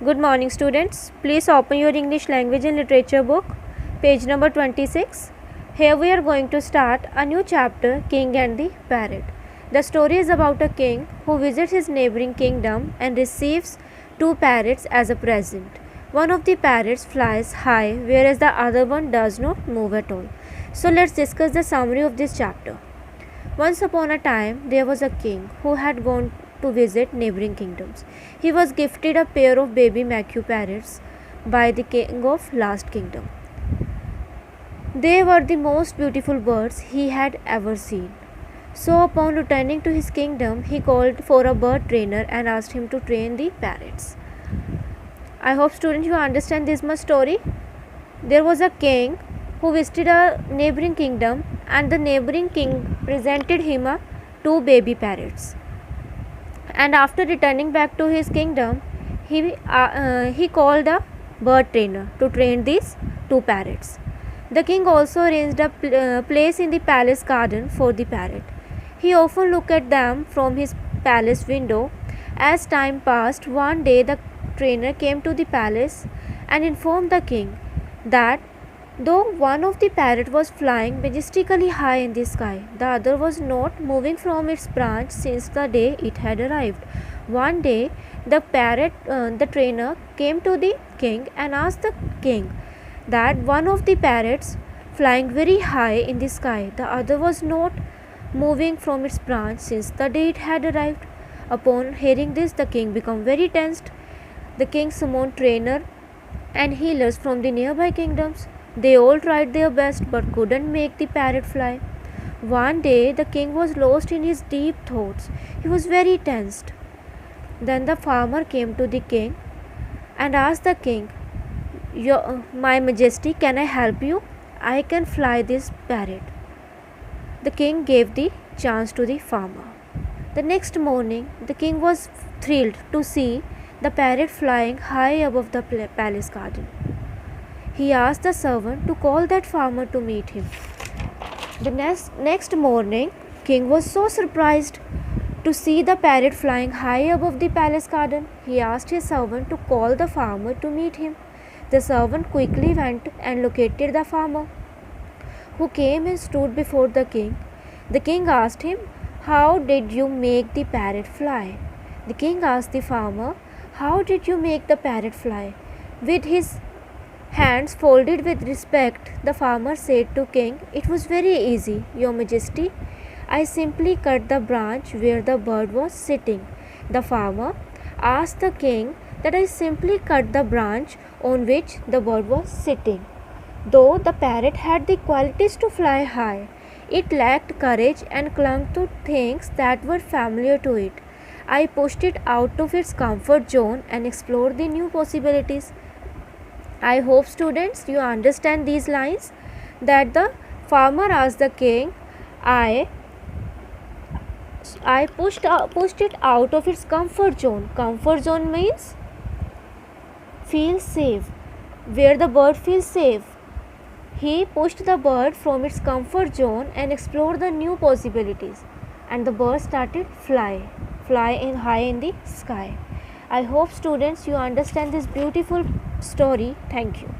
Good morning, students. Please open your English language and literature book, page number 26. Here we are going to start a new chapter, King and the Parrot. The story is about a king who visits his neighboring kingdom and receives two parrots as a present. One of the parrots flies high, whereas the other one does not move at all. So let's discuss the summary of this chapter. Once upon a time, there was a king who had gone to visit neighboring kingdoms. He was gifted a pair of baby macaw parrots by the king of last kingdom. They were the most beautiful birds he had ever seen. So upon returning to his kingdom, he called for a bird trainer and asked him to train the parrots. I hope students you understand this much story. There was a king who visited a neighboring kingdom, and the neighboring king presented him two baby parrots. And after returning back to his kingdom, he called a bird trainer to train these two parrots. The king also arranged a place in the palace garden for the parrot. He often looked at them from his palace window. As time passed, one day the trainer came to the palace and informed the king that though one of the parrot was flying majestically high in the sky, the other was not moving from its branch since the day it had arrived. One day, the trainer came to the king and asked the king that one of the parrots flying very high in the sky, the other was not moving from its branch since the day it had arrived. Upon hearing this, the king became very tensed. The king summoned trainer and healers from the nearby kingdoms. They all tried their best but couldn't make the parrot fly. One day, the king was lost in his deep thoughts. He was very tensed. Then the farmer came to the king and asked the king, My Majesty, can I help you? I can fly this parrot. The king gave the chance to the farmer. The next morning, the king was thrilled to see the parrot flying high above the palace garden. He asked the servant to call that farmer to meet him. The next morning, king was so surprised to see the parrot flying high above the palace garden. He asked his servant to call the farmer to meet him. The servant quickly went and located the farmer, who came and stood before the king. The king asked him, How did you make the parrot fly? The king asked the farmer, How did you make the parrot fly? With his hands folded with respect, the farmer said to king, It was very easy, Your Majesty. I simply cut the branch where the bird was sitting. The farmer asked the king that I simply cut the branch on which the bird was sitting. Though the parrot had the qualities to fly high, it lacked courage and clung to things that were familiar to it. I pushed it out of its comfort zone and explored the new possibilities. I hope students you understand these lines, that the farmer asked the king, I pushed it out of its comfort zone. Comfort zone means feel safe, where the bird feels safe. He pushed the bird from its comfort zone and explored the new possibilities, and the bird started fly high in the sky. I hope students you understand this beautiful story. Thank you.